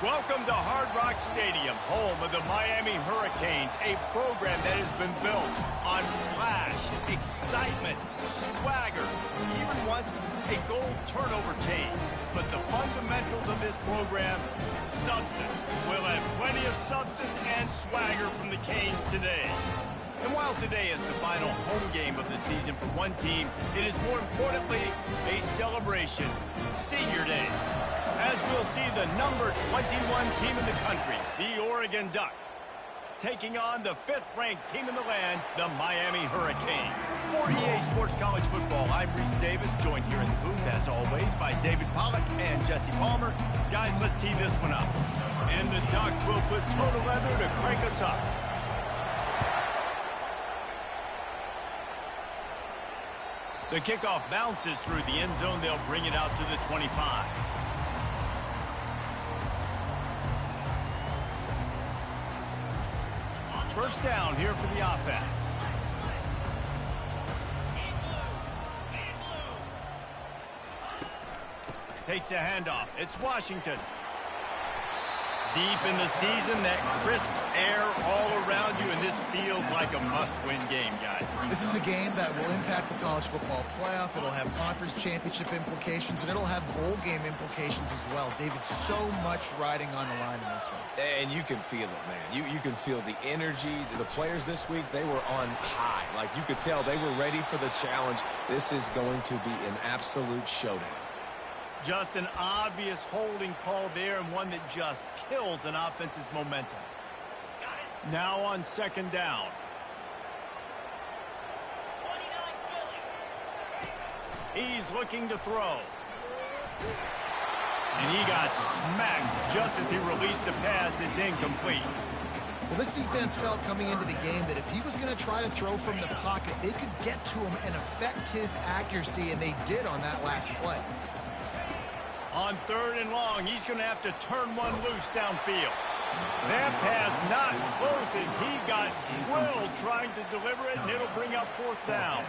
Welcome to Hard Rock Stadium, home of the Miami Hurricanes, a program that has been built on flash, excitement, swagger, even once a goal turnover chain. But the fundamentals of this program, substance. We'll have plenty of substance and swagger from the Canes today. And while today is the final home game of the season for one team, it is more importantly a celebration, Senior Day. As we'll see the number 21 team in the country, the Oregon Ducks, taking on the 5th-ranked team in the land, the Miami Hurricanes. For EA Sports College Football, I'm Reese Davis, joined here in the booth, as always, by David Pollack and Jesse Palmer. Guys, let's tee this one up. And the Ducks will put total leather to crank us up. The kickoff bounces through the end zone. They'll bring it out to the 25. First down here for the offense. Takes the handoff. It's Washington. Deep in the season, that crisp air all around you, and this feels like a must-win game, guys. This is a game that will impact the college football playoff. It'll have conference championship implications, and it'll have bowl game implications as well. David, so much riding on the line in this one. And you can feel it, man. You can feel the energy. The players this week, they were on high. Like, you could tell they were ready for the challenge. This is going to be an absolute showdown. Just an obvious holding call there, and one that just kills an offense's momentum. Now on second down. He's looking to throw. And he got smacked just as he released the pass. It's incomplete. Well, this defense felt coming into the game that if he was going to try to throw from the pocket, they could get to him and affect his accuracy, and they did on that last play. On 3rd and long, he's going to have to turn one loose downfield. That pass not close as he got drilled trying to deliver it, and it'll bring up 4th down.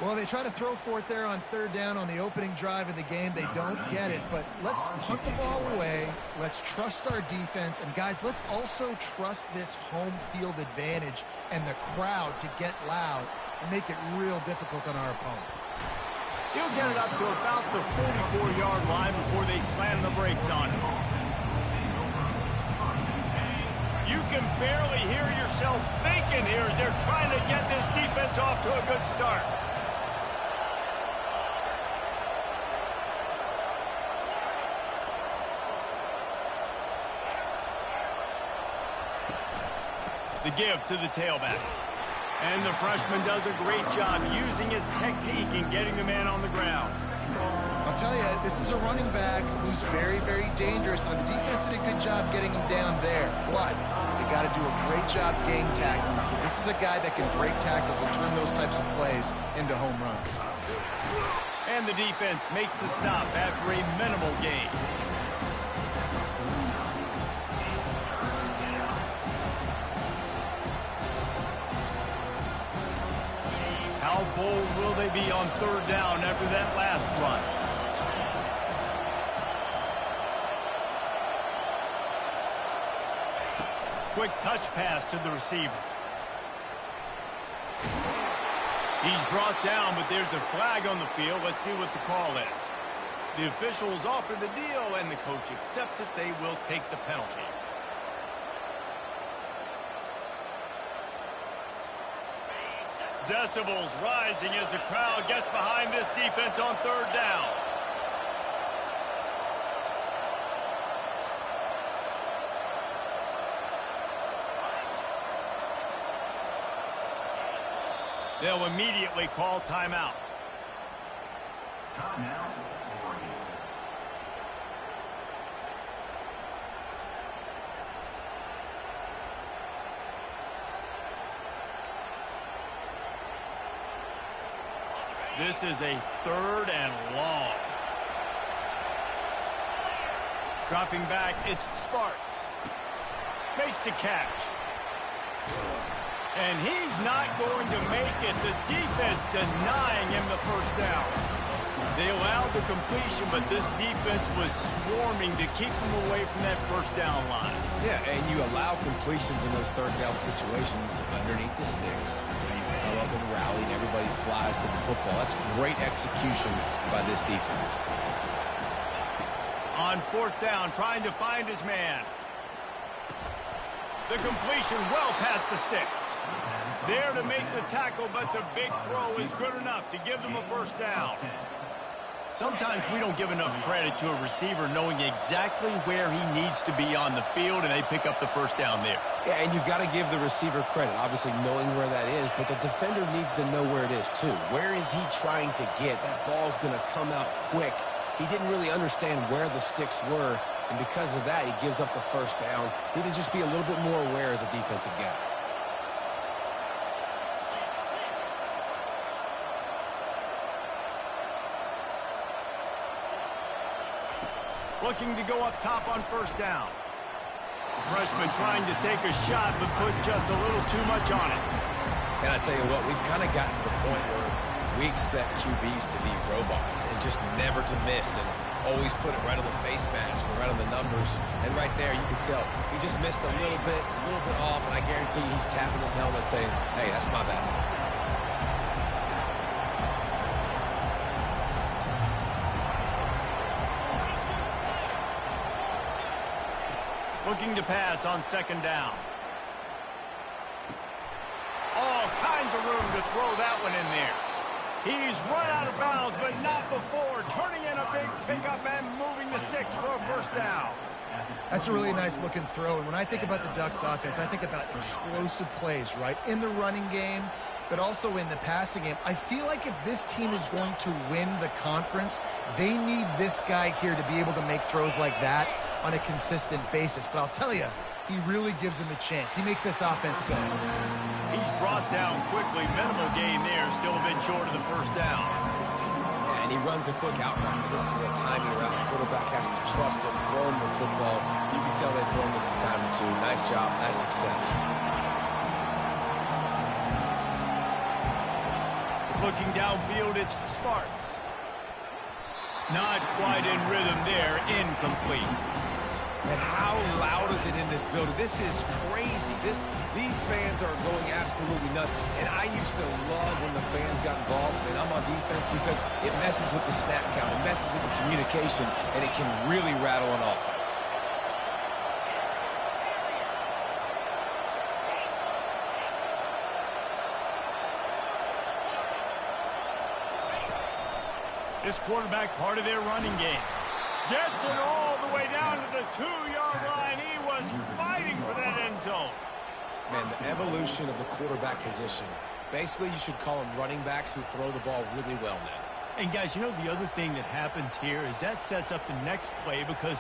Well, they try to throw for it there on 3rd down on the opening drive of the game. They don't get it, but let's punt the ball away. Let's trust our defense. And, guys, let's also trust this home field advantage and the crowd to get loud and make it real difficult on our opponent. He'll get it up to about the 44-yard line before they slam the brakes on him. You can barely hear yourself thinking here as they're trying to get this defense off to a good start. The give to the tailback. And the freshman does a great job using his technique and getting the man on the ground. I'll tell you, this is a running back who's very, very dangerous, and the defense did a good job getting him down there. But they got to do a great job game tackling, because this is a guy that can break tackles and turn those types of plays into home runs. And the defense makes the stop after a minimal gain. How bold will they be on 3rd down after that last run? Quick touch pass to the receiver. He's brought down, but there's a flag on the field. Let's see what the call is. The officials offer the deal, and the coach accepts it. They will take the penalty. Decibels rising as the crowd gets behind this defense on 3rd down. They'll immediately call timeout. Timeout. This is a 3rd and long. Dropping back, it's Sparks. Makes the catch. And he's not going to make it. The defense denying him the first down. They allowed the completion, but this defense was swarming to keep them away from that first down line. Yeah, and you allow completions in those third down situations underneath the sticks. You come up and rally, and everybody flies to the football. That's great execution by this defense. On fourth down, trying to find his man. The completion well past the sticks. There to make the tackle, but the big throw is good enough to give them a first down. Sometimes we don't give enough credit to a receiver knowing exactly where he needs to be on the field, and they pick up the first down there. Yeah, and you've got to give the receiver credit, obviously knowing where that is, but the defender needs to know where it is too. Where is he trying to get? That ball's going to come out quick. He didn't really understand where the sticks were, and because of that, he gives up the first down. Need to just be a little bit more aware as a defensive guy. Looking to go up top on first down. The freshman trying to take a shot, but put just a little too much on it. And I tell you what, we've kind of gotten to the point where we expect QBs to be robots and just never to miss and always put it right on the face mask or right on the numbers. And right there, you can tell he just missed a little bit off, and I guarantee you he's tapping his helmet saying, hey, that's my bad. Looking to pass on second down. All kinds of room to throw that one in there. He's run out of bounds, but not before turning in a big pickup and moving the sticks for a first down. That's a really nice looking throw. And when I think about the Ducks offense, I think about explosive plays, right? In the running game, but also in the passing game. I feel like if this team is going to win the conference, they need this guy here to be able to make throws like that on a consistent basis. But I'll tell you, he really gives him a chance. He makes this offense go. He's brought down quickly. Minimal gain there, still a bit short of the first down. Yeah, and he runs a quick out route. This is a timing route. The quarterback has to trust him, throw him the football. You can tell they've thrown this a time or two. Nice job, nice success. Looking downfield, it's Sparks. Not quite in rhythm there, incomplete. And how loud is it in this building? This is crazy. These fans are going absolutely nuts. And I used to love when the fans got involved, and I'm on defense, because it messes with the snap count, it messes with the communication, and it can really rattle an offense. This quarterback part of their running game. Gets it all the way down to the 2-yard line. He was fighting for that end zone. Man, the evolution of the quarterback position. Basically, you should call them running backs who throw the ball really well now. And, guys, you know the other thing that happens here is that sets up the next play, because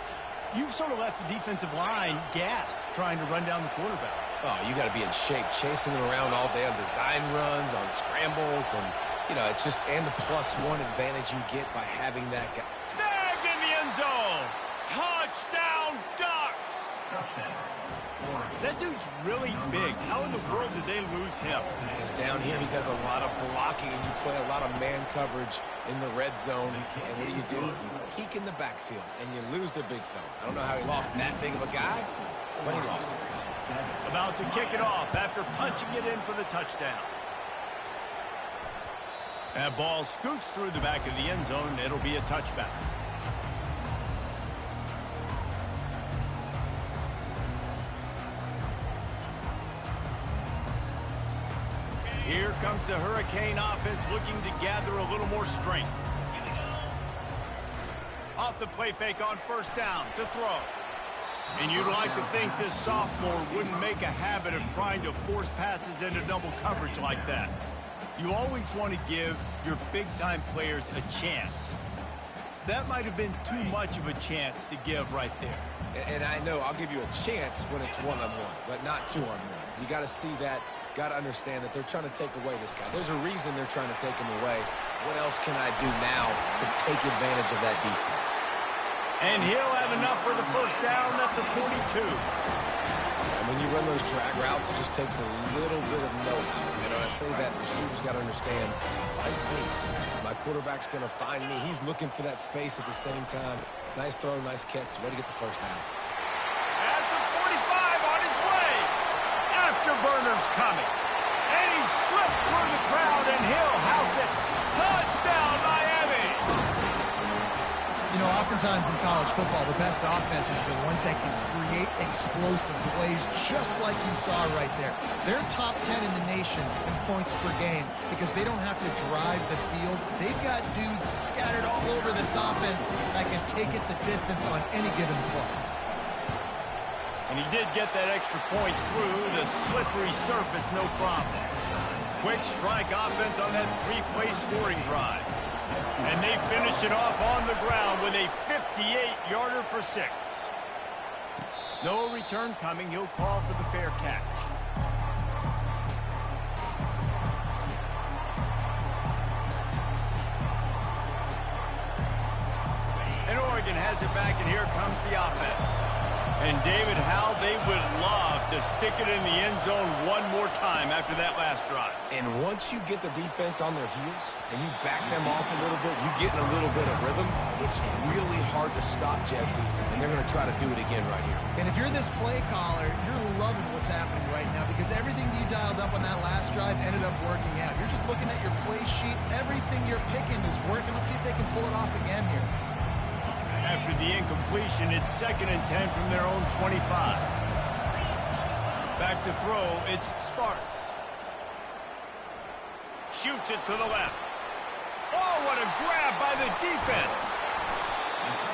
you've sort of left the defensive line gassed trying to run down the quarterback. Oh, you got to be in shape, chasing him around all day on design runs, on scrambles, and, you know, it's just, and the +1 advantage you get by having that guy. Snagged in the end zone. Touchdown, Ducks. That dude's really big. How in the world did they lose him? Because down here he does a lot of blocking, and you play a lot of man coverage in the red zone. And what do? You peek in the backfield, and you lose the big fella. I don't know how he lost that big of a guy, but he lost it. About to kick it off after punching it in for the touchdown. That ball scoots through the back of the end zone, and it'll be a touchback. Here comes the Hurricane offense looking to gather a little more strength. Off the play fake on first down to throw. And you'd like to think this sophomore wouldn't make a habit of trying to force passes into double coverage like that. You always want to give your big-time players a chance. That might have been too much of a chance to give right there. And I know I'll give you a chance when it's one-on-one, but not two-on-one. You got to see that, got to understand that they're trying to take away this guy. There's a reason they're trying to take him away. What else can I do now to take advantage of that defense? And he'll have enough for the first down at the 42. I When you run those drag routes, it just takes a little bit of know-how. And I say that receivers got to understand, find space. My quarterback's going to find me. He's looking for that space at the same time. Nice throw, nice catch. Way to get the first down. At the 45 on his way. Afterburner's coming. And he slipped through the crowd, and he'll house it. Touchdown, Miami! You know, oftentimes in college football, the best offenses are the ones that can create explosive plays just like you saw right there. They're top 10 in the nation in points per game because they don't have to drive the field. They've got dudes scattered all over this offense that can take it the distance on any given play. And he did get that extra point through the slippery surface, no problem. Quick strike offense on that three-play scoring drive. And they finished it off on the ground with a 58-yarder for 6. No return coming. He'll call for the fair catch. And Oregon has it back, and here comes the offense. And David, how they would love to stick it in the end zone one more time after that last drive. And once you get the defense on their heels and you back them off a little bit, you get in a little bit of rhythm, it's really hard to stop Jesse, and they're going to try to do it again right here. And if you're this play caller, you're loving what's happening right now because everything you dialed up on that last drive ended up working out. You're just looking at your play sheet. Everything you're picking is working. Let's see if they can pull it off again here. After the incompletion, it's 2nd and 10 from their own 25. Back to throw, it's Sparks. Shoots it to the left. Oh, what a grab by the defense.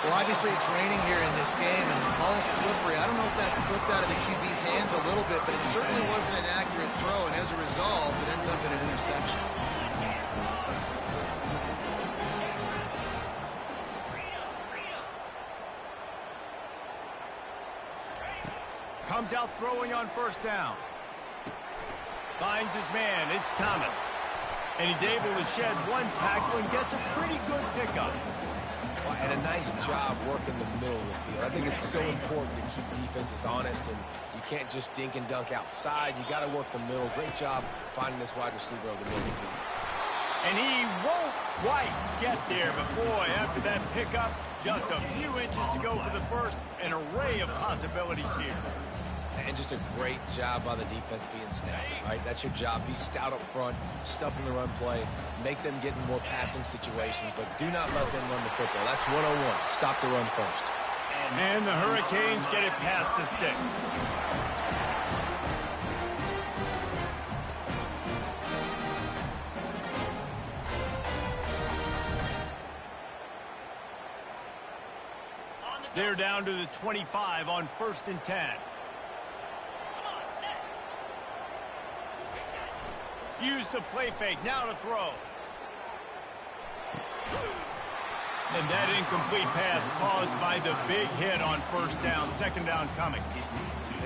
Well, obviously it's raining here in this game, and the ball's slippery. I don't know if that slipped out of the QB's hands a little bit, but it certainly wasn't an accurate throw, and as a result, it ends up in an interception. Comes out throwing on 1st down. Finds his man. It's Thomas. And he's able to shed one tackle and gets a pretty good pickup. Well, and a nice job working the middle of the field. I think it's so important to keep defenses honest, and you can't just dink and dunk outside. You got to work the middle. Great job finding this wide receiver over the middle of the field. And he won't quite get there, but boy, after that pickup, just a few inches to go for the first. An array of possibilities here. And just a great job by the defense being stout. Right, that's your job. Be stout up front, stuff in the run play, make them get in more passing situations, but do not let them run the football. That's 101. Stop the run first. And the Hurricanes get it past the sticks. They're down to the 25 on 1st and 10. Use the play fake, now to throw. And that incomplete pass caused by the big hit on 1st down, 2nd down coming.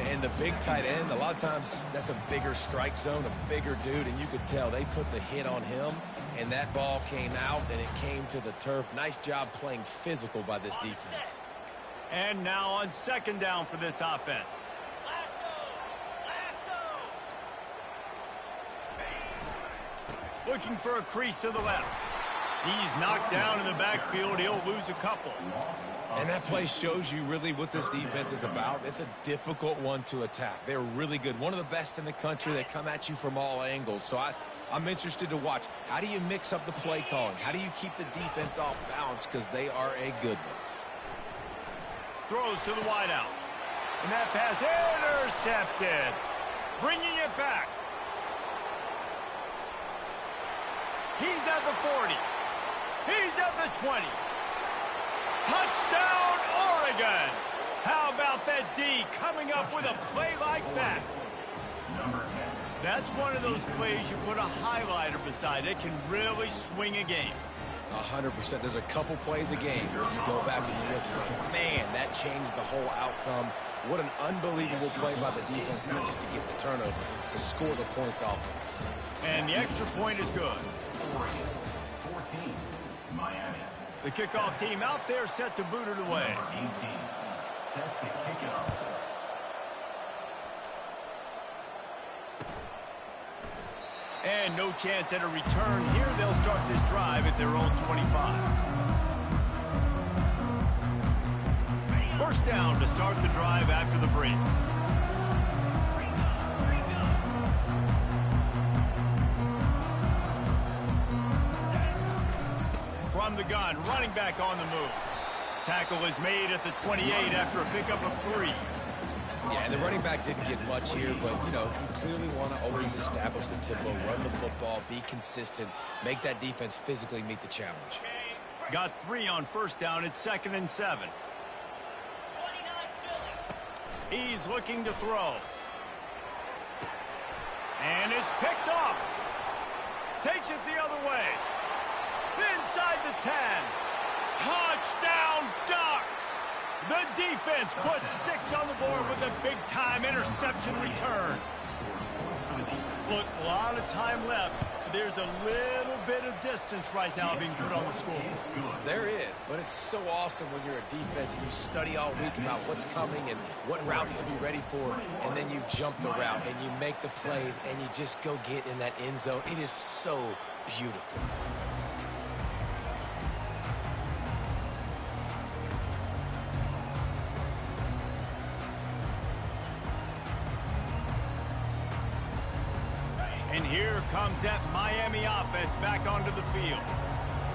And the big tight end, a lot of times that's a bigger strike zone, a bigger dude, and you could tell they put the hit on him, and that ball came out, and it came to the turf. Nice job playing physical by this defense. And now on 2nd down for this offense. Looking for a crease to the left. He's knocked down in the backfield. He'll lose a couple. And that play shows you really what this defense is about. It's a difficult one to attack. They're really good. One of the best in the country. They come at you from all angles. So I'm interested to watch. How do you mix up the play calling? How do you keep the defense off balance? Because they are a good one. Throws to the wideout. And that pass intercepted. Bringing it back. He's at the 40. He's at the 20. Touchdown, Oregon. How about that D coming up with a play like that? That's one of those plays you put a highlighter beside. It can really swing a game. 100%. There's a couple plays a game where you go back and you look, you're like, man, that changed the whole outcome. What an unbelievable play by the defense, not just to get the turnover, to score the points off. And the extra point is good. Oregon, 14, Miami. The kickoff team out there set to boot it away. 18, set to kick it off. And no chance at a return here. They'll start this drive at their own 25. First down to start the drive after the break. From the gun, running back on the move. Tackle is made at the 28 after a pickup of 3. Yeah, and the running back didn't get much here, but, you know, you clearly want to always establish the tempo, run the football, be consistent, make that defense physically meet the challenge. Got 3 on first down. It's 2nd and 7. He's looking to throw. And it's picked off. Takes it the other way. Inside the 10. Touchdown, Ducks! The defense puts 6 on the board with a big-time interception return. Look, a lot of time left. There's a little bit of distance right now being put on the score. There is, but it's so awesome when you're a defense and you study all week about what's coming and what routes to be ready for, and then you jump the route and you make the plays and you just go get in that end zone. It is so beautiful. And here comes that Miami offense back onto the field.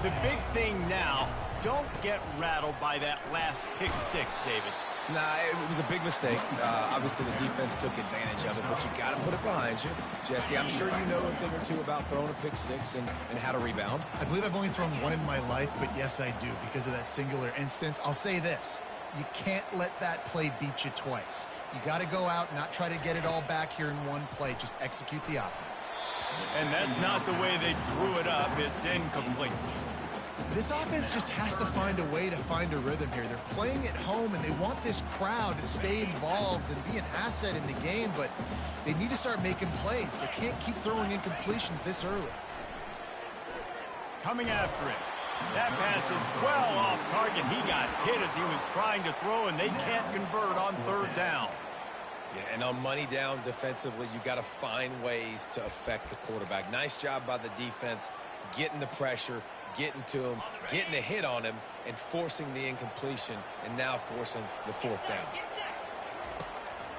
The big thing now, don't get rattled by that last pick 6, David. Nah, it was a big mistake. Obviously, the defense took advantage of it, but you got to put it behind you. Jesse, I'm sure you know a thing or two about throwing a pick 6 and how to rebound. I believe I've only thrown one in my life, but yes, I do. Because of that singular instance, I'll say this. You can't let that play beat you twice. You got to go out and not try to get it all back here in one play. Just execute the offense. And that's not the way they drew it up. It's incomplete. This offense just has to find a way to find a rhythm here. They're playing at home, and they want this crowd to stay involved and be an asset in the game, but they need to start making plays. They can't keep throwing incompletions this early. Coming after it. That pass is well off target. He got hit as he was trying to throw, and they can't convert on 3rd down. Yeah, and on money down defensively, you got to find ways to affect the quarterback. Nice job by the defense, getting the pressure, getting to him, getting a hit on him, and forcing the incompletion, and now forcing the 4th down.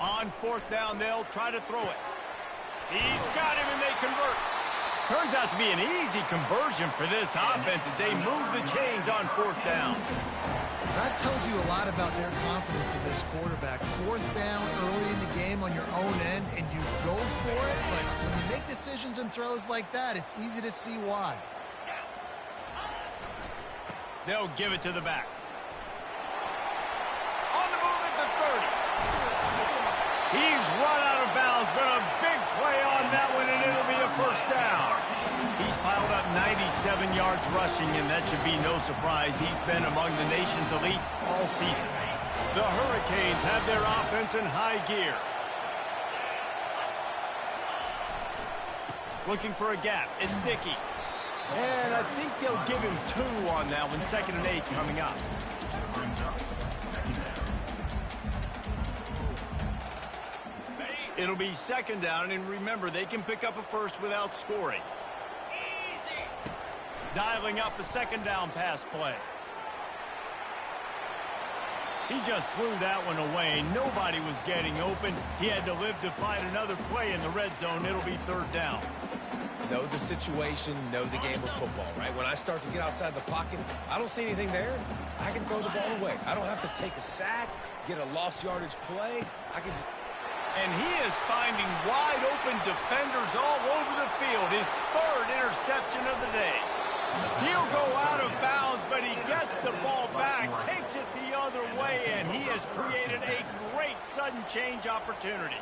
On 4th down, they'll try to throw it. He's got him, and they convert. Turns out to be an easy conversion for this offense as they move the chains on 4th down. That tells you a lot about their confidence in this quarterback. 4th down early in the game on your own end, and you go for it, but when you make decisions and throws like that, it's easy to see why. They'll give it to the back. On the move at the 30. He's run out of bounds, but a big play on that one, and it'll be a 1st down. He's piled up 97 yards rushing, and that should be no surprise. He's been among the nation's elite all season. The Hurricanes have their offense in high gear. Looking for a gap. It's Dickey. And I think they'll give him 2 on that one. 2nd and 8 coming up. It'll be 2nd down, and remember, they can pick up a 1st without scoring. Dialing up a 2nd down pass play. He just threw that one away. Nobody was getting open. He had to live to find another play in the red zone. It'll be 3rd down. Know the situation, know the game of football, right? When I start to get outside the pocket, I don't see anything there. I can throw the ball away. I don't have to take a sack, get a lost yardage play. I can just... And he is finding wide open defenders all over the field. His 3rd interception of the day. He'll go out of bounds, but he gets the ball back, takes it the other way, and he has created a great sudden change opportunity.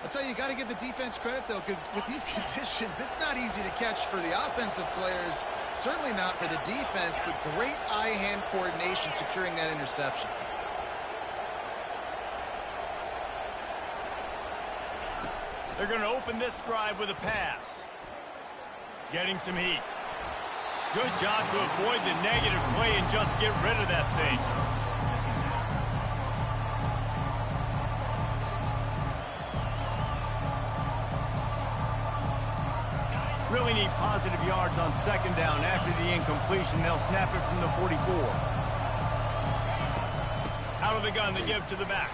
I'll tell you, you got to give the defense credit, though, because with these conditions, it's not easy to catch for the offensive players, certainly not for the defense, but great eye-hand coordination securing that interception. They're going to open this drive with a pass. Getting some heat. Good job to avoid the negative play and just get rid of that thing. Really need positive yards on second down. After the incompletion, they'll snap it from the 44. Out of the gun, they give to the back.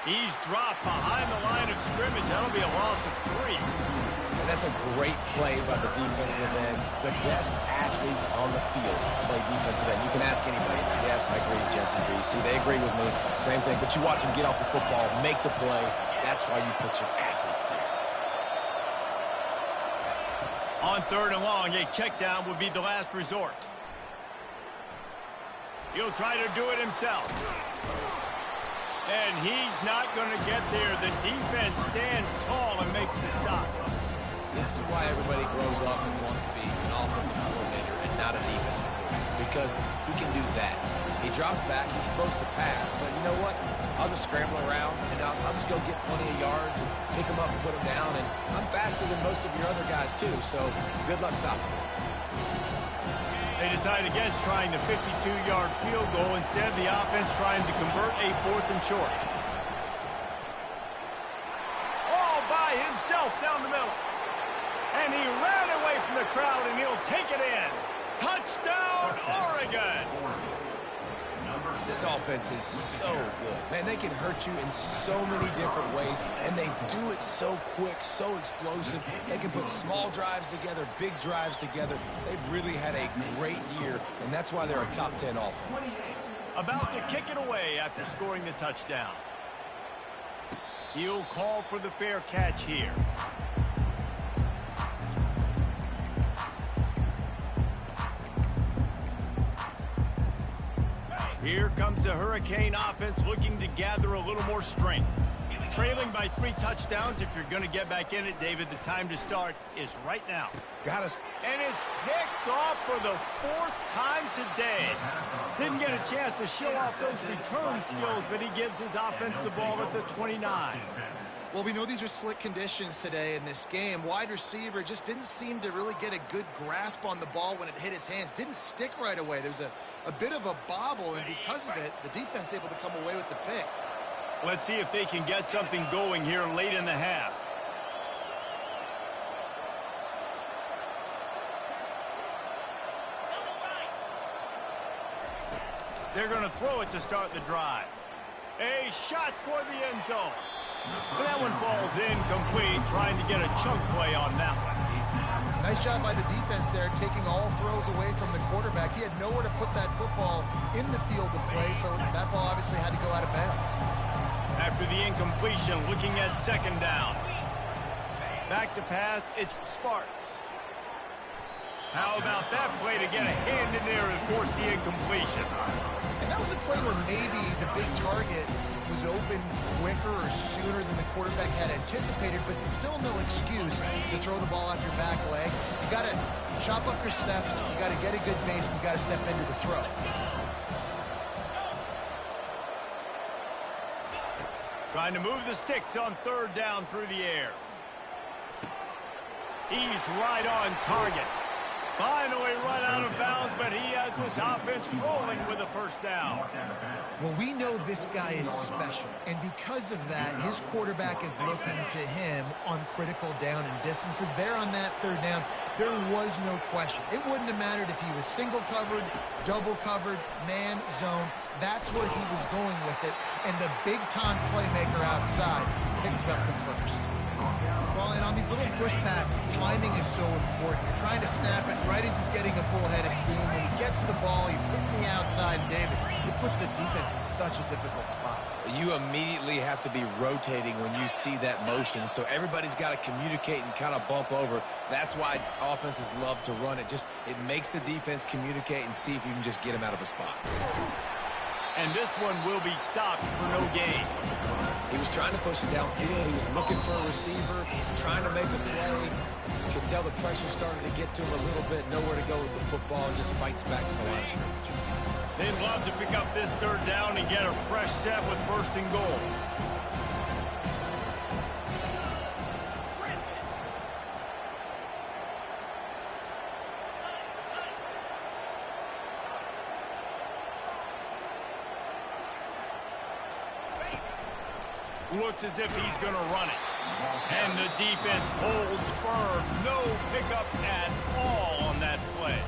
He's dropped behind the line of scrimmage. That'll be a loss of 3. And that's a great play by the defensive end. The best athletes on the field play defensive end. You can ask anybody. Yes, I agree, Jesse Reese. See, they agree with me. Same thing. But you watch him get off the football, make the play. That's why you put your athletes there. On third and long, a check down would be the last resort. He'll try to do it himself. And he's not going to get there. The defense stands tall and makes the stop. This is why everybody grows up and wants to be an offensive coordinator and not a defensive coordinator, because he can do that. He drops back. He's supposed to pass. But you know what? I'll just scramble around, and I'll just go get plenty of yards and pick them up and put them down. And I'm faster than most of your other guys, too. So good luck stopping me. They decide against trying the 52-yard field goal. Instead, the offense trying to convert a 4th and short. All by himself down the middle. And he ran away from the crowd, and he'll take it in. Touchdown, Oregon! This offense is so good. Man, they can hurt you in so many different ways, and they do it so quick, so explosive. They can put small drives together, big drives together. They've really had a great year, and that's why they're a top 10 offense. About to kick it away after scoring the touchdown. He'll call for the fair catch here. Here comes the Hurricane offense looking to gather a little more strength. Trailing by 3 touchdowns. If you're going to get back in it, David, the time to start is right now. Got us. And it's picked off for the 4th time today. Didn't get a chance to show off those return skills, but he gives his offense the ball at the 29. Well, we know these are slick conditions today in this game. Wide receiver just didn't seem to really get a good grasp on the ball when it hit his hands. Didn't stick right away. There's a bit of a bobble, and because of it, the defense able to come away with the pick. Let's see if they can get something going here late in the half. They're going to throw it to start the drive. A shot toward the end zone. And that one falls incomplete, trying to get a chunk play on that one. Nice job by the defense there, taking all throws away from the quarterback. He had nowhere to put that football in the field to play, so that ball obviously had to go out of bounds. After the incompletion, looking at second down. Back to pass, it's Sparks. How about that play to get a hand in there and force the incompletion? And that was a play where maybe the big target was open quicker or sooner than the quarterback had anticipated, but it's still no excuse to throw the ball off your back leg. You got to chop up your steps, you got to get a good base, and you got to step into the throw. Trying to move the sticks on third down through the air. He's right on target. Finally run out of bounds, but he has this offense rolling with a first down. Well, we know this guy is special, and because of that, his quarterback is looking to him on critical down and distances. There on that third down, there was no question. It wouldn't have mattered if he was single covered, double covered, man, zone. That's where he was going with it, and the big-time playmaker outside picks up the first. Well, and on these little push passes, timing is so important. You're trying to snap it right as he's getting a full head of steam. When he gets the ball, he's hitting the outside, and David, it puts the defense in such a difficult spot. You immediately have to be rotating when you see that motion, so everybody's got to communicate and kind of bump over. That's why offenses love to run it. It makes the defense communicate and see if you can just get him out of a spot. And this one will be stopped for no gain. He was trying to push it downfield. He was looking for a receiver, trying to make a play. You could tell the pressure started to get to him a little bit. Nowhere to go with the football, and just fights back to the line of scrimmage. They'd love to pick up this third down and get a fresh set with first and goal. Looks as if he's going to run it. And the defense holds firm. No pickup at all on that play.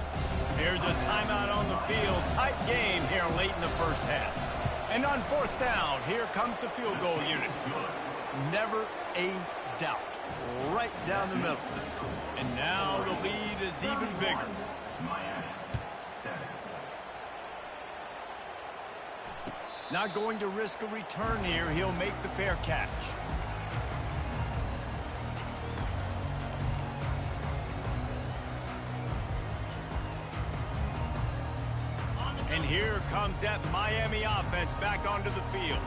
Here's a timeout on the field. Tight game here late in the first half. And on fourth down, here comes the field goal unit. Never a doubt. Right down the middle. And now the lead is even bigger. Miami, 7. Not going to risk a return here. He'll make the fair catch. And here comes that Miami offense back onto the field.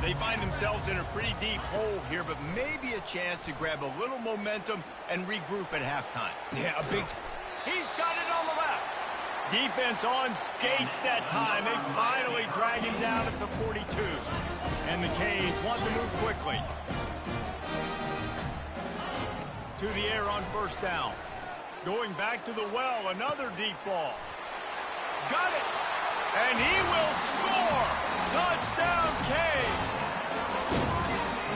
They find themselves in a pretty deep hole here, but maybe a chance to grab a little momentum and regroup at halftime. Yeah, a big... He's got it on the left. Defense on skates that time. They finally drag him down at the 42. And the Canes want to move quickly. To the air on first down. Going back to the well, another deep ball. Got it. And he will score. Touchdown, Canes.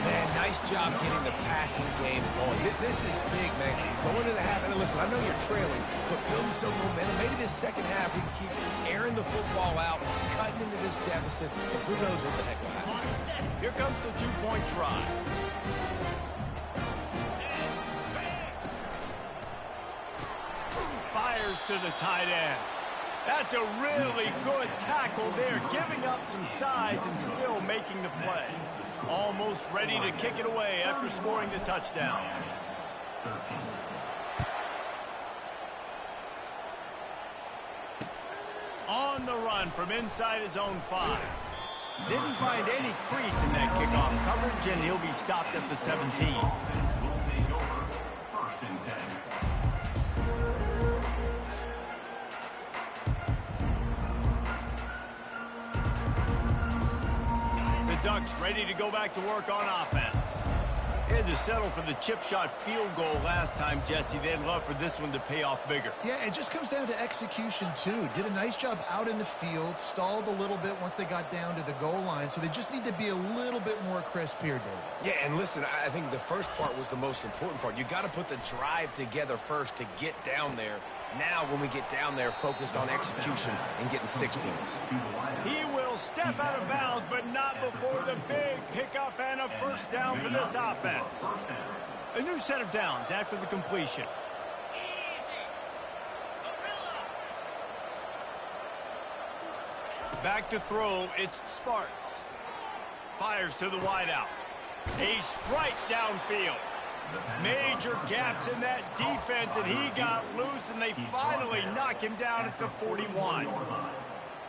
Man, nice job getting the passing game going. This is big, man. Going into the half, and listen, I know you're trailing, but building some momentum. Maybe this second half we can keep airing the football out, cutting into this deficit, and who knows what the heck will happen. Here comes the two-point try. Fires to the tight end. That's a really good tackle there, giving up some size and still making the play. Almost ready to kick it away after scoring the touchdown. 13. On the run from inside his own 5. Didn't find any crease in that kickoff coverage, and he'll be stopped at the 17. Offense will take over. 1st and 10. Ducks ready to go back to work on offense. They had to settle for the chip shot field goal last time, Jesse. They'd love for this one to pay off bigger. Yeah, it just comes down to execution, too. Did a nice job out in the field, stalled a little bit once they got down to the goal line, so they just need to be a little bit more crisp here, Dave. Yeah, and listen, I think the first part was the most important part. You got to put the drive together first to get down there. Now, when we get down there, focus on execution and getting 6 points. He will step out of bounds, but not before the big pickup and a first down for this offense. A new set of downs after the completion. Back to throw, it's Sparks. Fires to the wideout. A strike downfield. Major gaps in that defense, and he got loose, and they finally knock him down at the 41.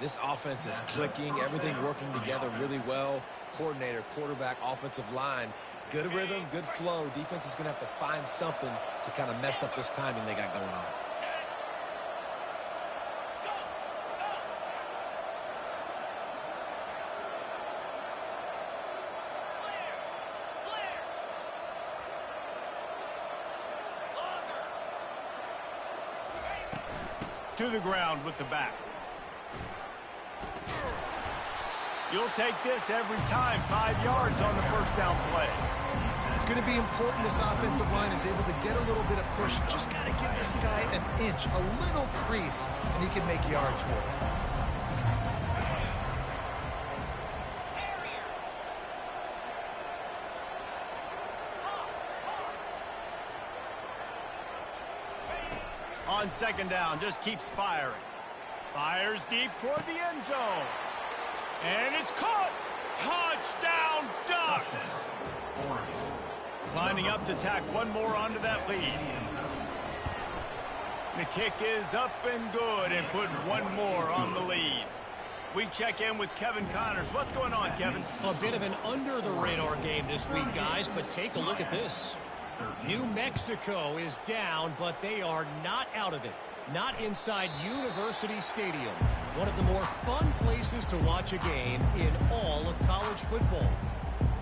This offense is clicking, everything working together really well. Coordinator, quarterback, offensive line, good rhythm, good flow. Defense is going to have to find something to kind of mess up this timing they got going on. To the ground with the back. You'll take this every time. 5 yards on the first down play. It's going to be important this offensive line is able to get a little bit of push. Just got to give this guy an inch, a little crease, and he can make yards for it. On second down, just keeps firing. Fires deep toward the end zone. And it's caught. Touchdown, Ducks. Lining up to tack one more onto that lead. The kick is up and good and put one more on the lead. We check in with Kevin Connors. What's going on, Kevin? A bit of an under-the-radar game this week, guys, but take a look at this. New Mexico is down, but they are not out of it. Not inside University Stadium, one of the more fun places to watch a game in all of college football.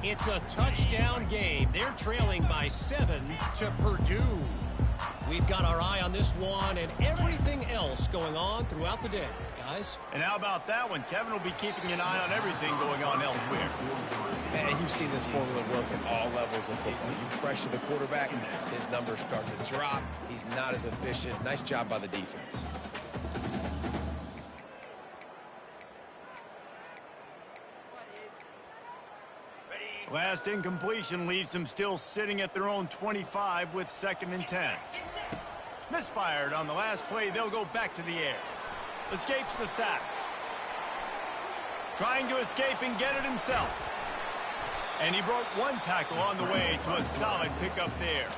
It's a touchdown game. They're trailing by 7 to Purdue. We We've got our eye on this one and everything else going on throughout the day, guys. And how about that one? Kevin will be keeping an eye on everything going on elsewhere. And you've seen this formula work at all levels of football. You pressure the quarterback, his numbers start to drop. He's not as efficient. Nice job by the defense. Last incompletion leaves them still sitting at their own 25 with 2nd and 10. Misfired on the last play. They'll go back to the air. Escapes the sack. Trying to escape and get it himself. And he broke one tackle on the way to a solid pickup there.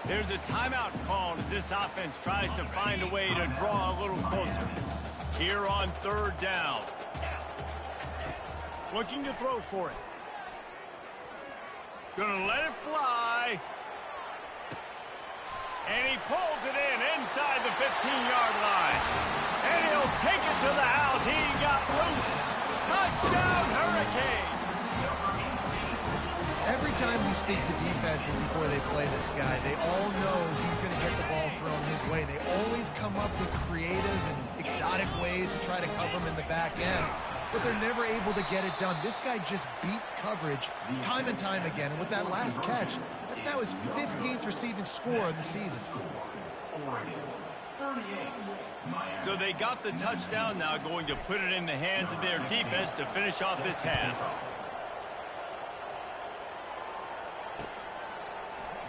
There's a timeout called as this offense tries to find a way to draw a little closer. Here on 3rd down. Looking to throw for it. Gonna let it fly. And he pulls it in inside the 15-yard line. And he'll take it to the house. He got loose. Touchdown, Hurricane. Every time we speak to defenses before they play this guy, they all know he's going to get the ball thrown his way. They always come up with creative and exotic ways to try to cover him in the back end, but they're never able to get it done. This guy just beats coverage time and time again. And with that last catch, that's now his 15th receiving score of the season. So they got the touchdown now, going to put it in the hands of their defense to finish off this half.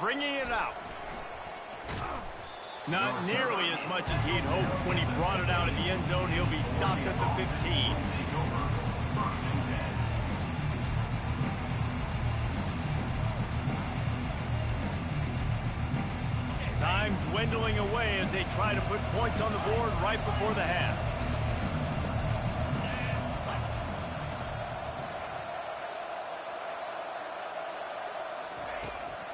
Bringing it out. Not nearly as much as he'd hoped when he brought it out of the end zone. He'll be stopped at the 15. Time dwindling away as they try to put points on the board right before the half.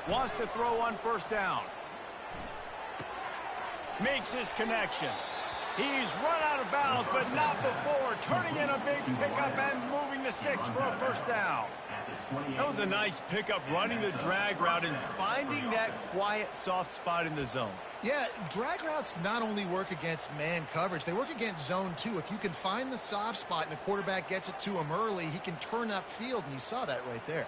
Wants to throw on 1st down. Makes his connection. He's run out of bounds, but not before. Turning in a big pickup and moving the sticks for a 1st down. That was a nice pickup, running the drag route and finding that quiet, soft spot in the zone. Yeah, drag routes not only work against man coverage, they work against zone too. If you can find the soft spot and the quarterback gets it to him early, he can turn upfield, and you saw that right there.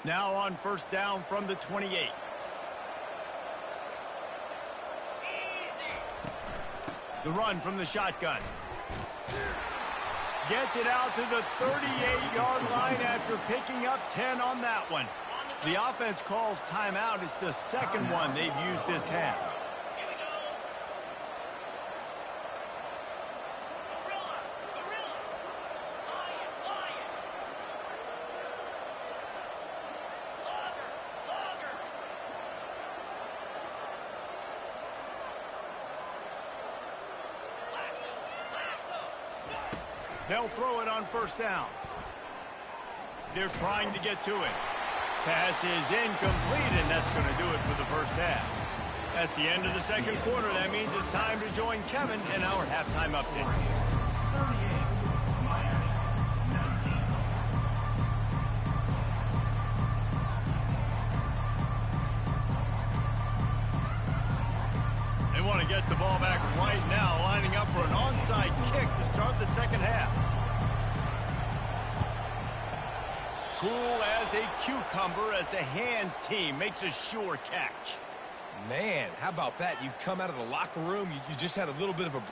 Now on 1st down from the 28. The run from the shotgun. Gets it out to the 38-yard line after picking up 10 on that one. The offense calls timeout. It's the 2nd one they've used this half. They'll throw it on 1st down. They're trying to get to it. Pass is incomplete, and that's going to do it for the 1st half. That's the end of the 2nd quarter. That means it's time to join Kevin in our halftime update. They want to get the ball back right now, lining up for an onside kick to start the 2nd half. Cool as a cucumber as the hands team makes a sure catch. Man, how about that? You come out of the locker room, you just had a little bit of a...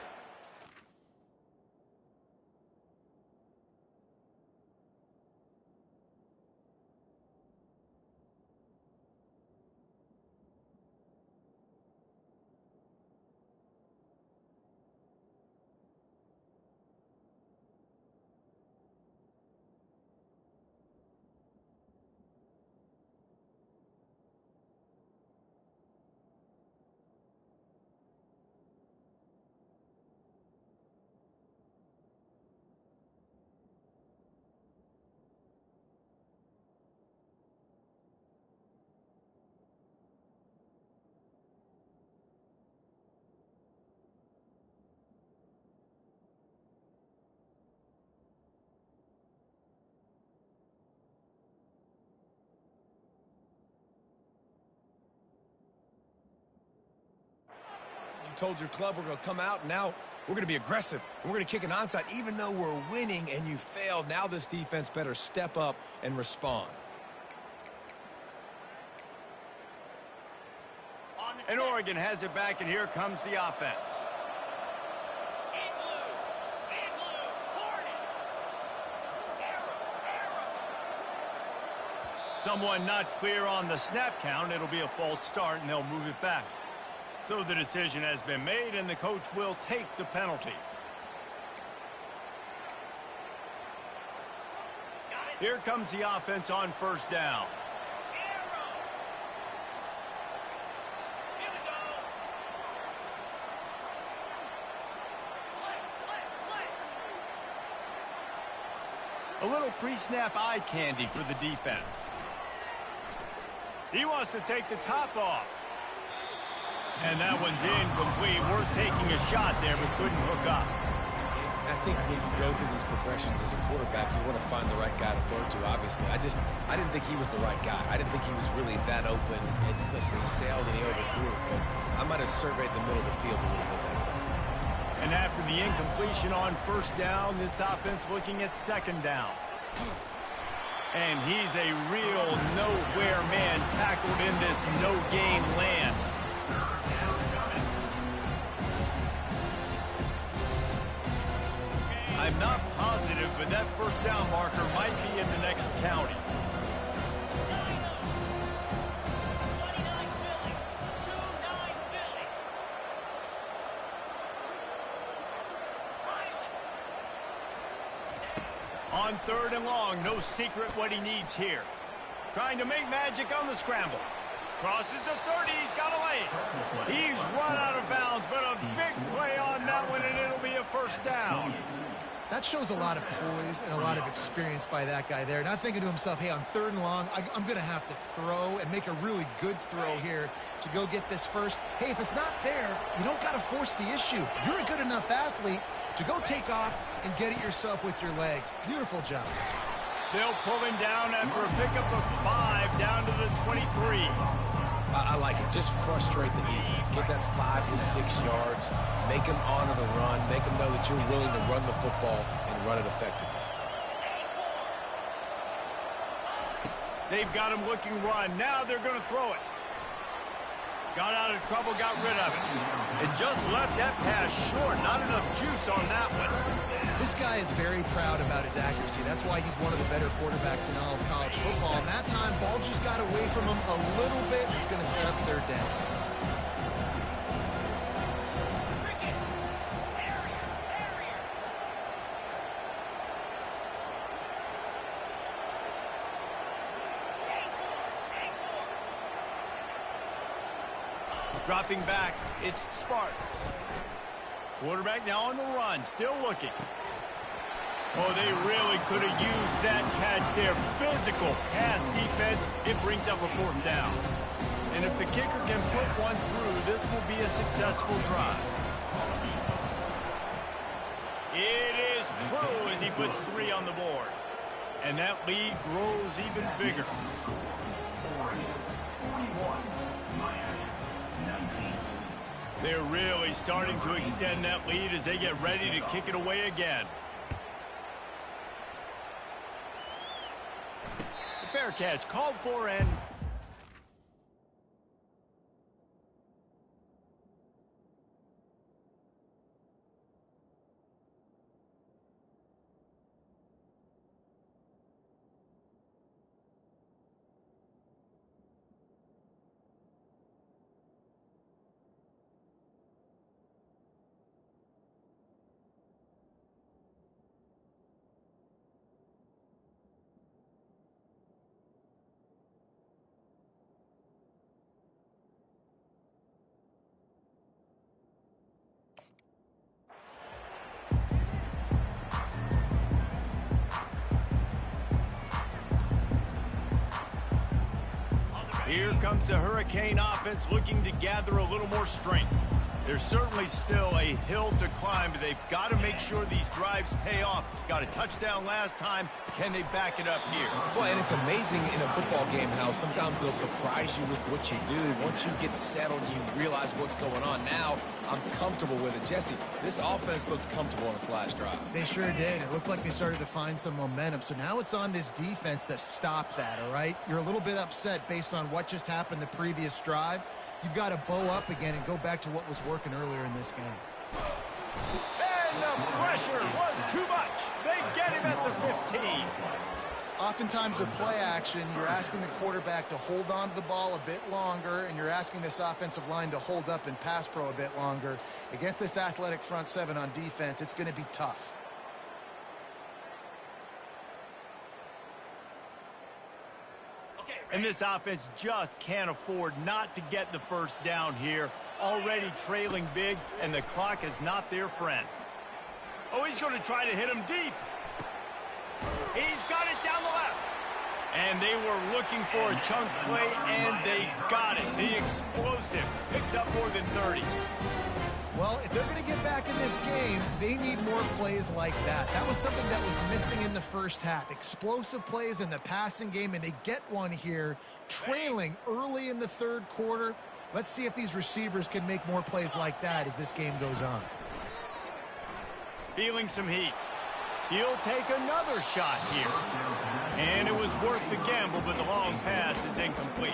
told your club we're going to come out, and now we're going to be aggressive. We're going to kick an onside even though we're winning and you failed. Now this defense better step up and respond. And Oregon has it back, and here comes the offense. Someone not clear on the snap count. It'll be a false start, and they'll move it back. So the decision has been made, and the coach will take the penalty. Here comes the offense on first down. A little pre-snap eye candy for the defense. He wants to take the top off. And that one's incomplete. Worth taking a shot there, but couldn't hook up. I think when you go through these progressions as a quarterback, you want to find the right guy to throw to, obviously. I didn't think he was the right guy. I didn't think he was really that open. And listen, he sailed and he overthrew it, but I might have surveyed the middle of the field a little bit better. And after the incompletion on first down, this offense looking at second down. And he's a real nowhere man tackled in this no-game land. I'm not positive, but that first down marker might be in the next county. On third and long, no secret what he needs here. Trying to make magic on the scramble. Crosses the 30, he's got a lane. He's run out of bounds, but a big play on that one, and it'll be a first down. That shows a lot of poise and a lot of experience by that guy there. Not thinking to himself, hey, on third and long, I'm going to have to throw and make a really good throw here to go get this first. Hey, if it's not there, you don't got to force the issue. You're a good enough athlete to go take off and get it yourself with your legs. Beautiful job. They'll pull him down after a pickup of 5 down to the 23. I like it. Just frustrate the defense. Get that 5 to 6 yards. Make them honor the run. Make them know that you're willing to run the football and run it effectively. They've got him looking run. Now they're going to throw it. Got out of trouble, got rid of it. And just left that pass short. Not enough juice on that one. This guy is very proud about his accuracy. That's why he's one of the better quarterbacks in all of college football. And that time, ball just got away from him a little bit. It's going to set up third down. Dropping back, it's Sparks. Quarterback now on the run, still looking. Oh, they really could have used that catch there. Physical pass defense, it brings up a fourth down. And if the kicker can put one through, this will be a successful drive. It is true as he puts 3 on the board. And that lead grows even bigger. They're really starting to extend that lead as they get ready to kick it away again. Fair catch called for, and here comes the Hurricane offense looking to gather a little more strength. There's certainly still a hill to climb, but they've got to make sure these drives pay off. Got a touchdown last time. Can they back it up here? Well, and it's amazing in a football game how sometimes they'll surprise you with what you do. Once you get settled, you realize what's going on. Now, I'm comfortable with it. Jesse, this offense looked comfortable on its last drive. They sure did. It looked like they started to find some momentum. So now it's on this defense to stop that, all right? You're a little bit upset based on what just happened the previous drive. You've got to bow up again and go back to what was working earlier in this game. And the pressure was too much. They get him at the 15. Oftentimes with play action, you're asking the quarterback to hold on to the ball a bit longer, and you're asking this offensive line to hold up in pass pro a bit longer. Against this athletic front seven on defense, it's going to be tough. And this offense just can't afford not to get the first down here. Already trailing big, and the clock is not their friend. Oh, he's going to try to hit him deep. He's got it down the left. And they were looking for a chunk play, and they got it. The explosive picks up more than 30. Well, if they're going to get back in this game, they need more plays like that. That was something that was missing in the first half. Explosive plays in the passing game, and they get one here, trailing early in the third quarter. Let's see if these receivers can make more plays like that as this game goes on. Feeling some heat. He'll take another shot here. And it was worth the gamble, but the long pass is incomplete.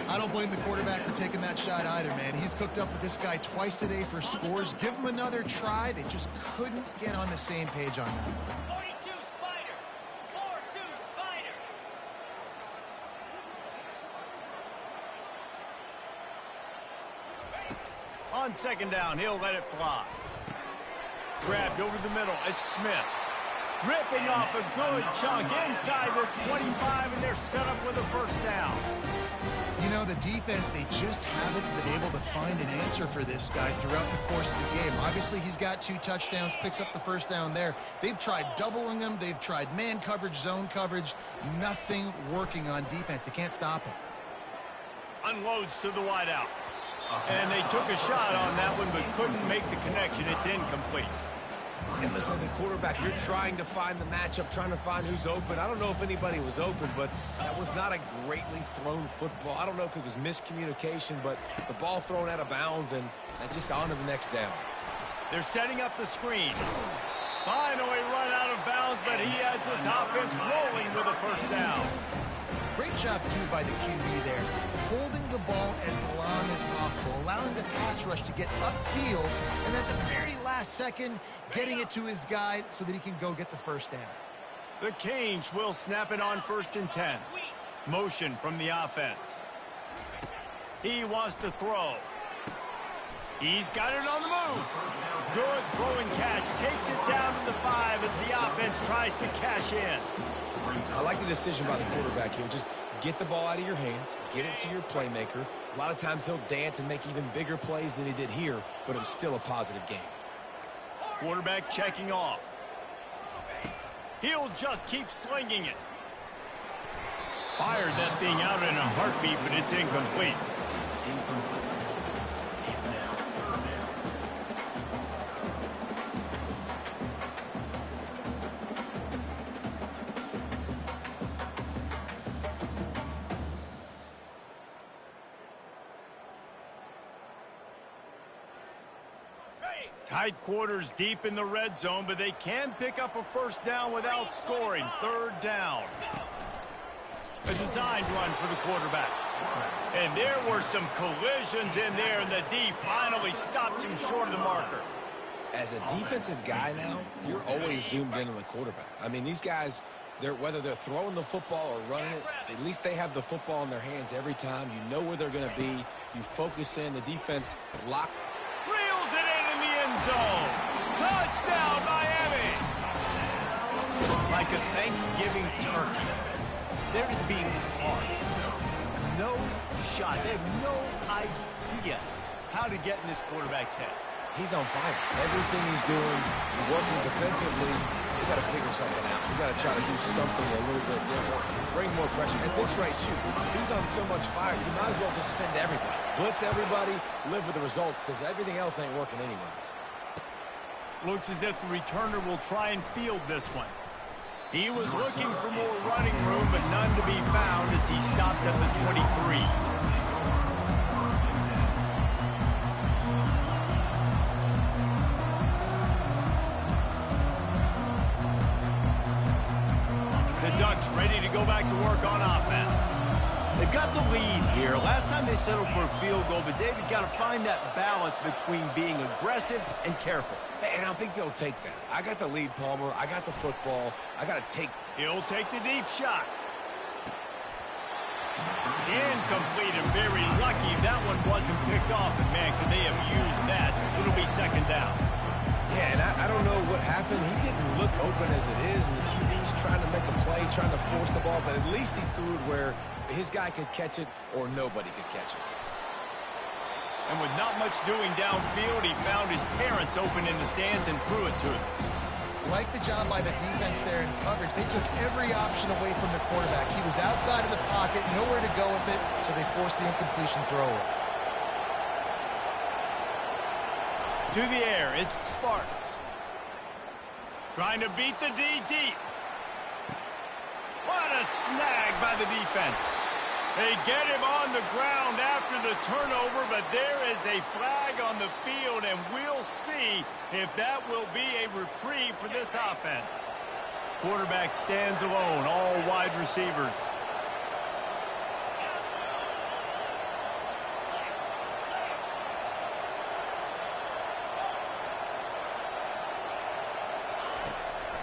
I don't blame the quarterback for taking that shot either, man. He's cooked up with this guy twice today for scores. Give him another try. They just couldn't get on the same page on that. 42 Spider. 4-2 Spider. On second down, he'll let it fly. Grabbed over the middle. It's Smith. Ripping off a good chunk inside their 25, and they're set up with a first down. You know, the defense, they just haven't been able to find an answer for this guy throughout the course of the game. Obviously, he's got 2 touchdowns, picks up the first down there. They've tried doubling him. They've tried man coverage, zone coverage. Nothing working on defense. They can't stop him. Unloads to the wideout. And they took a shot on that one, but couldn't make the connection. It's incomplete. And listen, as a quarterback, you're trying to find the matchup, trying to find who's open. I don't know if anybody was open, but that was not a greatly thrown football. I don't know if it was miscommunication, but the ball thrown out of bounds and just on to the next down. They're setting up the screen. Finally run out of bounds, but he has this offense rolling with a first down. Great job, too, by the QB there. Holding the ball as long as possible, allowing the pass rush to get upfield, and at the very last second, getting it to his guy so that he can go get the first down. The Canes will snap it on 1st and 10. Motion from the offense. He wants to throw. He's got it on the move. Good throw and catch. Takes it down to the 5 as the offense tries to cash in. I like the decision by the quarterback here. Just get the ball out of your hands, get it to your playmaker. A lot of times he'll dance and make even bigger plays than he did here, but it was still a positive game. Quarterback checking off. He'll just keep slinging it. Fired that thing out in a heartbeat, but it's incomplete. Tight quarters deep in the red zone, but they can pick up a first down without scoring. 3rd down. A designed run for the quarterback. And there were some collisions in there, and the D finally stops him short of the marker. As a defensive guy now, you're always zoomed in on the quarterback. I mean, these guys, whether they're throwing the football or running it, at least they have the football in their hands every time. You know where they're going to be. You focus in. The defense lock. Reels it in the end zone. Touchdown, Miami. Like a Thanksgiving turkey. They're just being caught. No shot. They have no idea how to get in this quarterback's head. He's on fire. Everything he's doing, he's working defensively. We got to figure something out. We got to try to do something a little bit different. Bring more pressure. At this rate, shoot, he's on so much fire, you might as well just send everybody. Blitz everybody, live with the results, because everything else ain't working anyways. Looks as if the returner will try and field this one. He was looking for more running room, but none to be found as he stopped at the 23. The Ducks ready to go back to work on offense. They've got the lead here. Last time they settled for a field goal, but David got to find that balance between being aggressive and careful. And I think they'll take that. I got the lead, Palmer. I got the football. I got to take. He'll take the deep shot. Incomplete, and very lucky that one wasn't picked off. And, man, could they have used that? It'll be second down. Yeah, and I don't know what happened. He didn't look open as it is, and the QB's trying to make a play, trying to force the ball, but at least he threw it where his guy could catch it or nobody could catch it. And with not much doing downfield, he found his parents open in the stands and threw it to them. Like the job by the defense there in coverage. They took every option away from the quarterback. He was outside of the pocket, nowhere to go with it, so they forced the incompletion throw. To the air, it's Sparks. Trying to beat the D deep. What a snag by the defense. They get him on the ground after the turnover, but there is a flag on the field, and we'll see if that will be a reprieve for this offense. Quarterback stands alone, all wide receivers.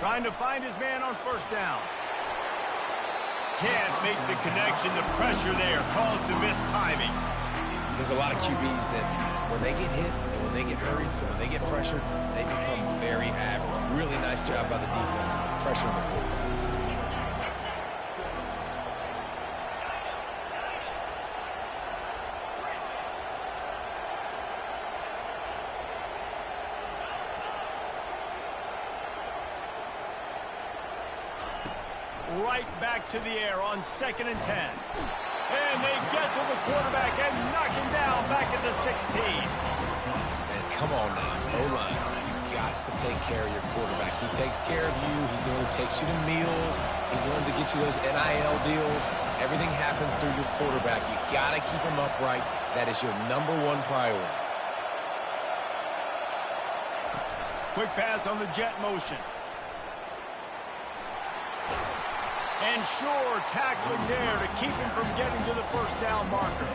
Trying to find his man on first down. Can't make the connection. The pressure there caused the missed timing. There's a lot of QBs that when they get hit and when they get hurried and when they get pressured, they become very average. Really nice job by the defense pressuring the quarterback. Right back to the air on 2nd and 10. And they get to the quarterback and knock him down back at the 16. And come on now, O-line, you got to take care of your quarterback. He takes care of you. He's the one who takes you to meals. He's the one to get you those NIL deals. Everything happens through your quarterback. You got to keep him upright. That is your #1 priority. Quick pass on the jet motion. And sure, tackling there to keep him from getting to the first down marker.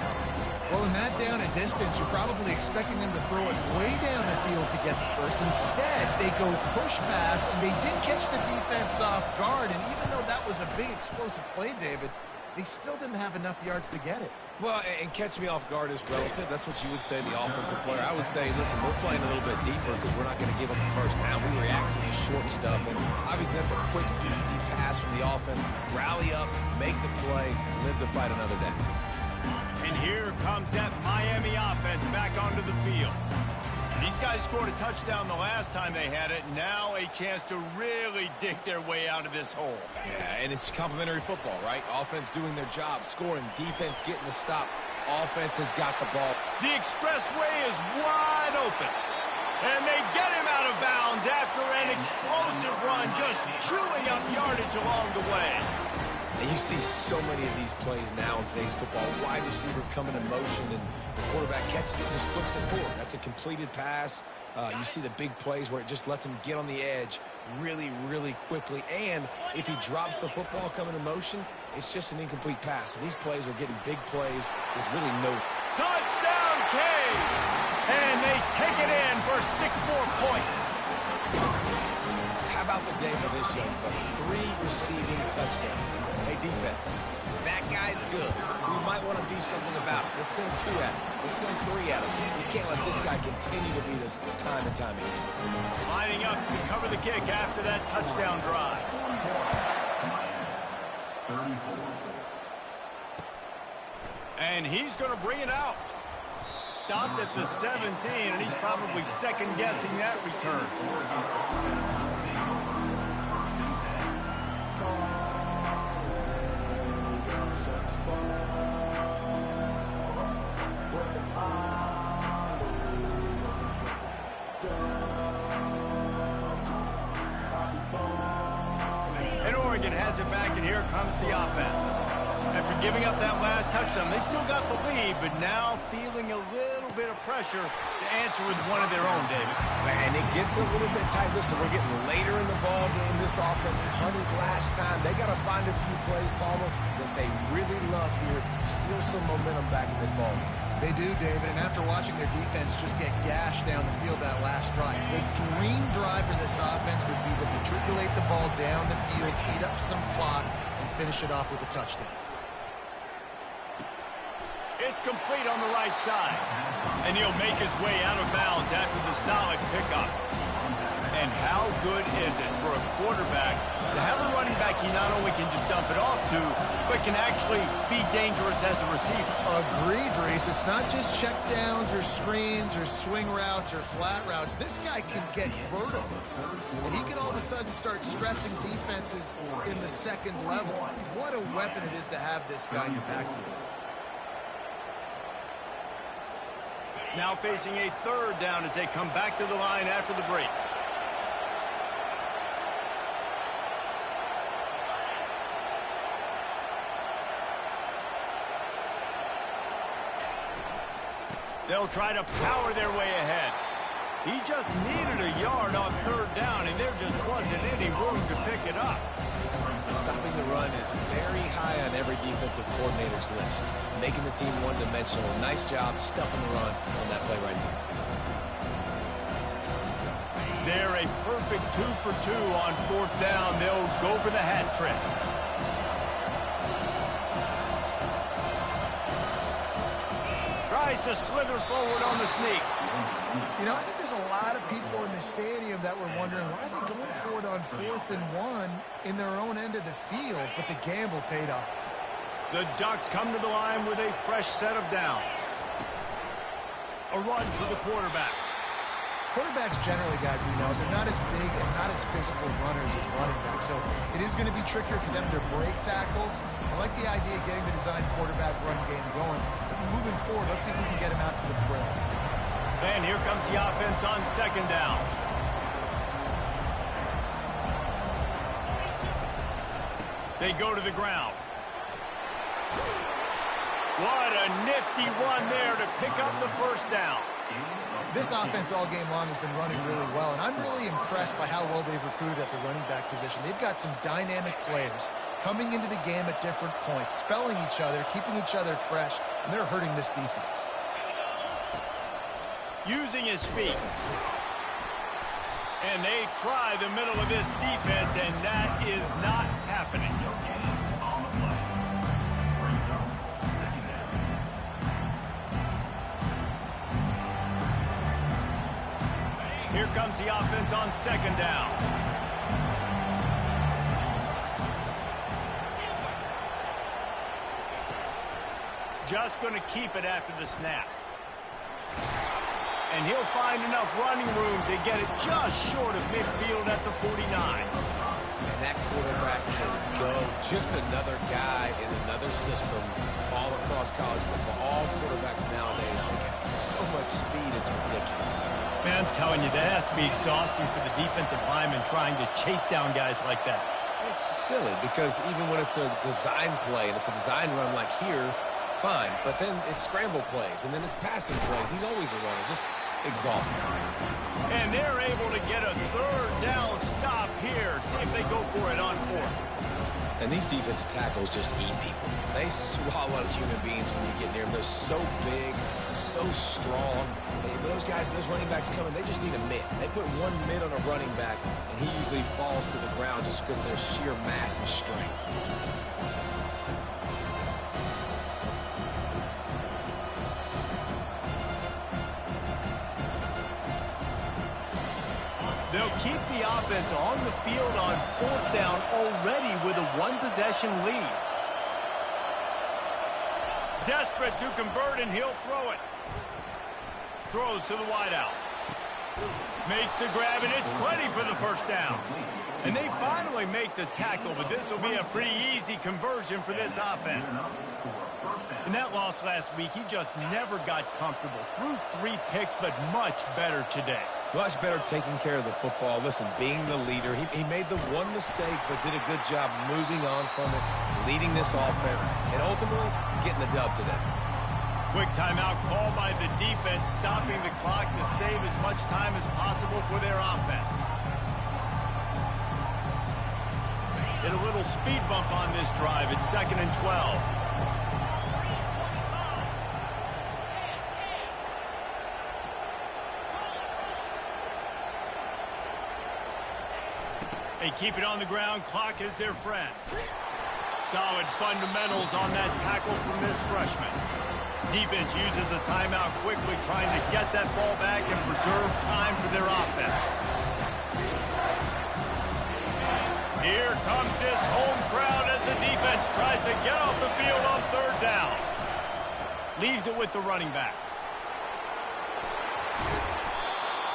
Well, in that down and distance, you're probably expecting them to throw it way down the field to get the first. Instead, they go push pass, and they did catch the defense off guard. And even though that was a big explosive play, David, they still didn't have enough yards to get it. Well, and catch me off guard is relative. That's what you would say, the offensive player. I would say, listen, we're playing a little bit deeper because we're not going to give up the first down. We react to the short stuff, and obviously that's a quick, easy pass from the offense. Rally up, make the play, live to fight another day. And here comes that Miami offense back onto the field. These guys scored a touchdown the last time they had it. Now a chance to really dig their way out of this hole. Yeah, and it's complimentary football, right? Offense doing their job, scoring, defense getting the stop. Offense has got the ball. The expressway is wide open. And they get him out of bounds after an explosive run, just chewing up yardage along the way. And you see so many of these plays now in today's football. Wide receiver coming in motion, and the quarterback catches it, just flips it forward. That's a completed pass. You see the big plays where it just lets him get on the edge really, really quickly. And if he drops the football coming in motion, it's just an incomplete pass. So these plays are getting big plays with really no... Touchdown, Caves! And they take it in for 6 more points. How about the day for this young fella? 3 receiving touchdowns. Hey, defense, that guy's good. We might want to do something about it. Let's send 2 at him. Let's send 3 at him. We can't let this guy continue to beat us time and time again. Lining up to cover the kick after that touchdown drive. And he's going to bring it out. Stopped at the 17, and he's probably second-guessing that return. Oregon has it back, and here comes the offense. After giving up that last touchdown, they still got the lead, but now feeling a little bit of pressure to answer with one of their own, David. And it gets a little bit tight. Listen, we're getting later in the ball game. This offense punted last time. They got to find a few plays, Palmer, that they really love here. Steal some momentum back in this ball game. They do, David, and after watching their defense just get gashed down the field that last drive, the dream drive for this offense would be to matriculate the ball down the field, eat up some clock, and finish it off with a touchdown. It's complete on the right side. And he'll make his way out of bounds after the solid pickup. And how good is it for a quarterback to have a running back he not only can just dump it off to, but can actually be dangerous as a receiver? Agreed, Reese. It's not just check downs or screens or swing routes or flat routes. This guy can get vertical. And he can all of a sudden start stressing defenses in the second level. What a weapon it is to have this guy in your backfield. Now facing a third down as they come back to the line after the break. They'll try to power their way ahead. He just needed a yard on third down, and there just wasn't any room to pick it up. Stopping the run is very high on every defensive coordinator's list. Making the team one-dimensional. Nice job stuffing the run on that play right there. They're a perfect 2 for 2 on fourth down. They'll go for the hat trick. Tries to slither forward on the sneak. You know, I think there's a lot of people in the stadium that were wondering why are they going for it on 4th and 1 in their own end of the field, but the gamble paid off. The Ducks come to the line with a fresh set of downs. A run for the quarterback. Quarterbacks generally, guys, we know, they're not as big and not as physical runners as running backs, so it is going to be trickier for them to break tackles. I like the idea of getting the design quarterback run game going, but moving forward, let's see if we can get him out to the perimeter. And here comes the offense on second down. They go to the ground. What a nifty run there to pick up the first down. This offense all game long has been running really well, and I'm really impressed by how well they've recruited at the running back position. They've got some dynamic players coming into the game at different points, spelling each other, keeping each other fresh, and they're hurting this defense. Using his feet. And they try the middle of this defense, and that is not happening. Here comes the offense on second down. Just going to keep it after the snap. And he'll find enough running room to get it just short of midfield at the 49. And that quarterback can go. Just another guy in another system all across college football. All quarterbacks nowadays, they got so much speed, it's ridiculous. Man, I'm telling you, that has to be exhausting for the defensive lineman trying to chase down guys like that. It's silly because even when it's a design play and it's a design run like here, fine. But then it's scramble plays and then it's passing plays. He's always a runner. Just exhausting. And they're able to get a third down stop here. See if they go for it on fourth. And these defensive tackles just eat people. They swallow human beings when you get near them. They're so big, so strong. Those guys, those running backs coming, they just need a mid. They put one mid on a running back, and he usually falls to the ground just because of their sheer mass and strength. They'll keep the offense on the field on fourth down already with a one-possession lead. Desperate to convert, and he'll throw it. Throws to the wideout. Makes the grab, and it's plenty for the first down. And they finally make the tackle, but this will be a pretty easy conversion for this offense. In that loss last week, he just never got comfortable. Threw 3 picks, but much better today. Much better taking care of the football. Listen, being the leader, he made the one mistake, but did a good job moving on from it, leading this offense, and ultimately getting the dub today. Quick timeout call by the defense, stopping the clock to save as much time as possible for their offense. Get a little speed bump on this drive. It's 2nd and 12. They keep it on the ground. Clock is their friend. Solid fundamentals on that tackle from this freshman. Defense uses a timeout quickly, trying to get that ball back and preserve time for their offense. Here comes this home crowd as the defense tries to get off the field on 3rd down. Leaves it with the running back.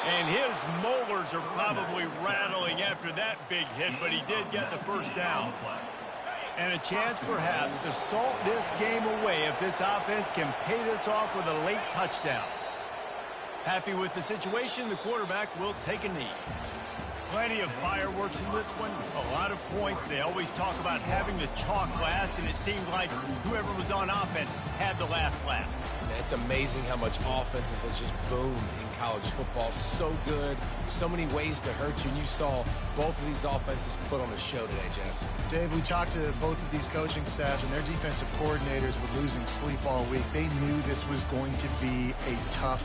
And his molars are probably rattling after that big hit, but he did get the first down. And a chance perhaps to salt this game away if this offense can pay this off with a late touchdown. Happy with the situation, the quarterback will take a knee. Plenty of fireworks in this one, a lot of points. They always talk about having the chalk last, and it seemed like whoever was on offense had the last laugh. It's amazing how much offenses has just boomed in college football. So good, so many ways to hurt you, and you saw both of these offenses put on a show today, Jess. Dave, we talked to both of these coaching staffs, and their defensive coordinators were losing sleep all week. They knew this was going to be a tough